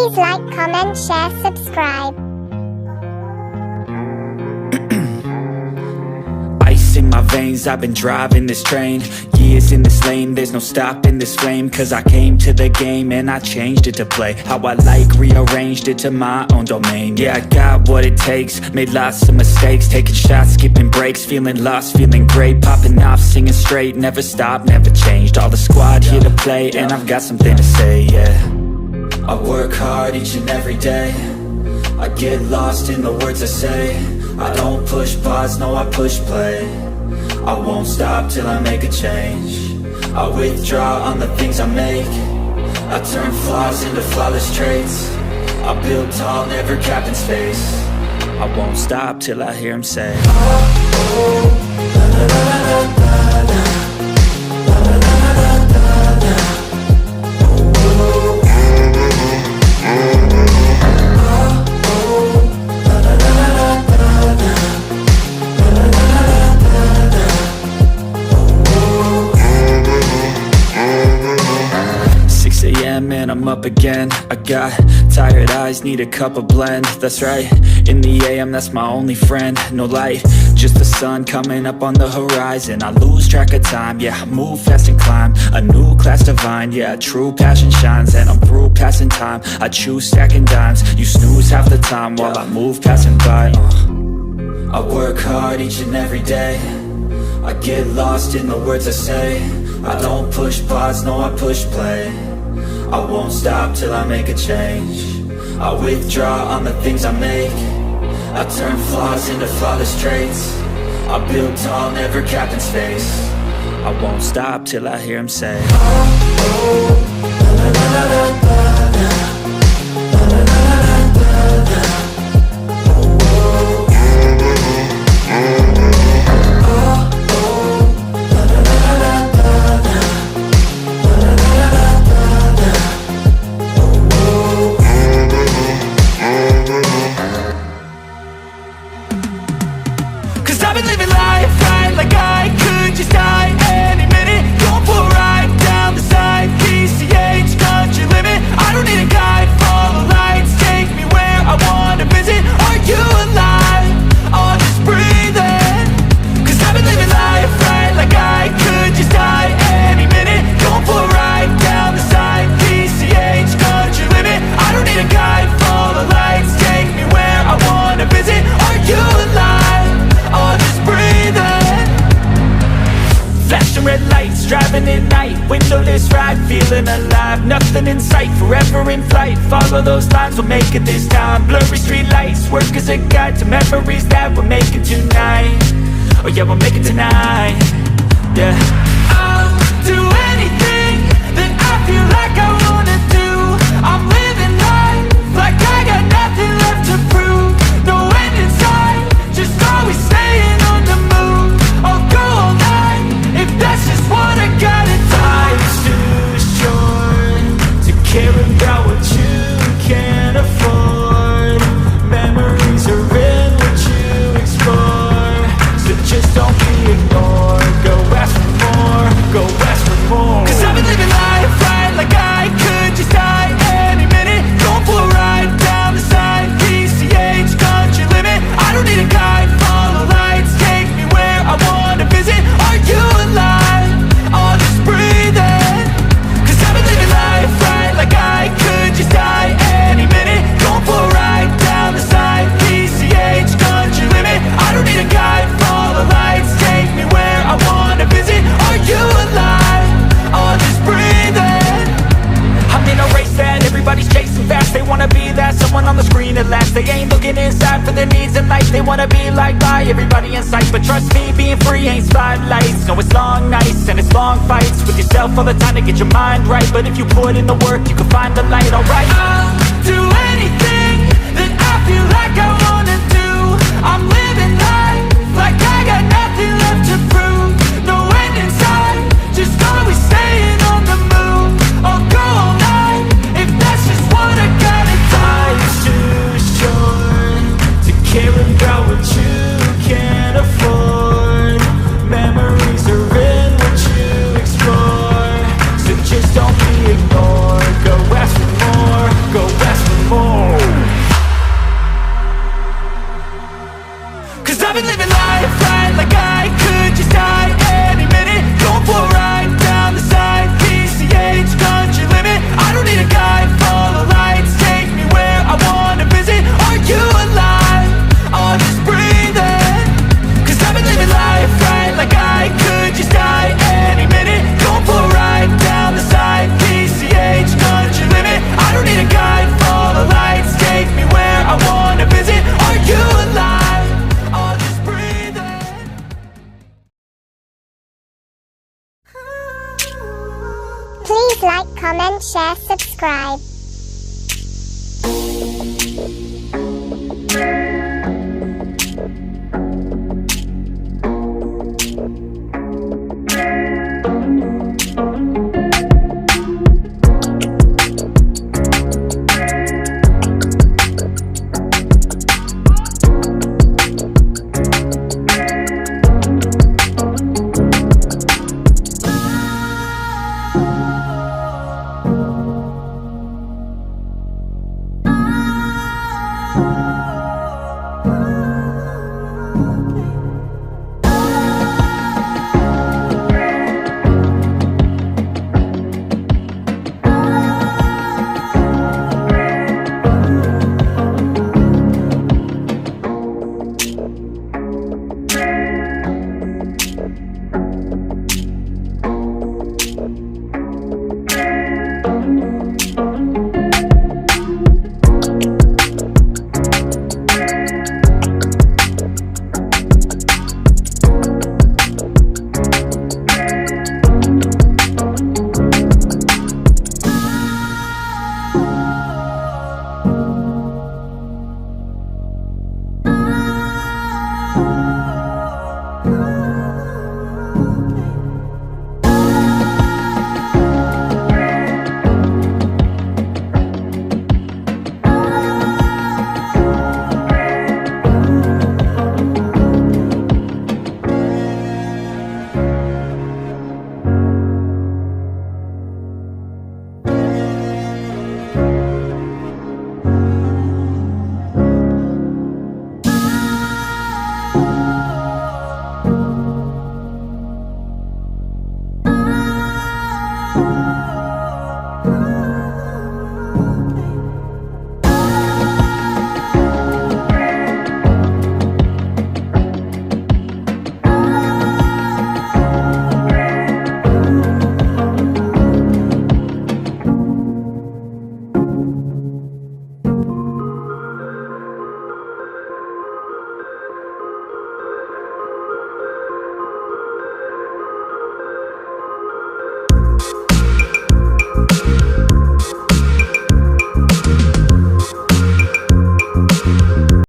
Please like, comment, share, subscribe. Ice in my veins, I've been driving this train. Years in this lane, there's no stopping this flame. Cause I came to the game and I changed it to play how I like, rearranged it to my own domain. Yeah, I got what it takes, made lots of mistakes, taking shots, skipping breaks, feeling lost, feeling great, popping off, singing straight, never stopped, never changed. All the squad here to play and I've got something to say, yeah. I work hard each and every day, I get lost in the words I say. I don't push pause, no I push play. I won't stop till I make a change. I withdraw on the things I make. I turn flaws into flawless traits. I build tall, never capped in space. I won't stop till I hear him say, oh, oh, la, la, la, la, la, la. And I'm up again. I got tired eyes, need a cup of blend. That's right, in the AM, that's my only friend. No light, just the sun coming up on the horizon. I lose track of time, yeah, I move fast and climb a new class divine, yeah, true passion shines. And I'm through passing time, I choose stacking dimes. You snooze half the time while I move passing by. I work hard each and every day, I get lost in the words I say. I don't push pause, no I push play. I won't stop till I make a change. I withdraw on the things I make. I turn flaws into flawless traits. I build tall, never capped in space. I won't stop till I hear him say, oh, oh, la, la, la, la, la, la, la, la, la, la, la, la. Driving at night, windowless ride, feeling alive. Nothing in sight, forever in flight. Follow those lines, we'll make it this time. Blurry street lights, work as a guide to memories that we're making tonight. Oh yeah, we'll make it tonight. Yeah, I'll do anything that I feel like I wanna do. I'm living life like I got nothing left to prove. No end in sight, just always staying on the move. I'll go all night if that's just what I gotta do. Life's too short to care about what you can't afford. Memories are in what you explore, so just don't be ignored. Go ask for more, go ask for more. Cause I've been living life right like I could just die any minute. Going for a ride down the side, PCH, country limit. I don't need a guide, follow lights, take me where I wanna visit. Are you alive? Or just breathing? Cause I've been living life right like I could just die any minute. Going for a ride down the side, PCH, country limit. I don't need a guide, follow lights, take me where I wanna visit. Are you alive? Or just breathing? I'm in a race that everybody's chasing fast. They wanna be that someone on the screen at last. They ain't looking inside for their needs in life. They wanna be liked by everybody in sight. But trust me, being free ain't spotlights. No, it's long nights and it's long fights with yourself all the time to get your mind right. But if you put in the work, you can find the light, alright. I'll do anything that I feel like I wanna do. I'm living life like I got nothing left to prove. No end in sight, just always staying on the move. I'll go all night if that's just what I gotta do. Life's too short to care about what you can't afford. Memories are in what you explore, so just don't be ignored. Go ask for more, go ask for more. Please like, comment, share, subscribe.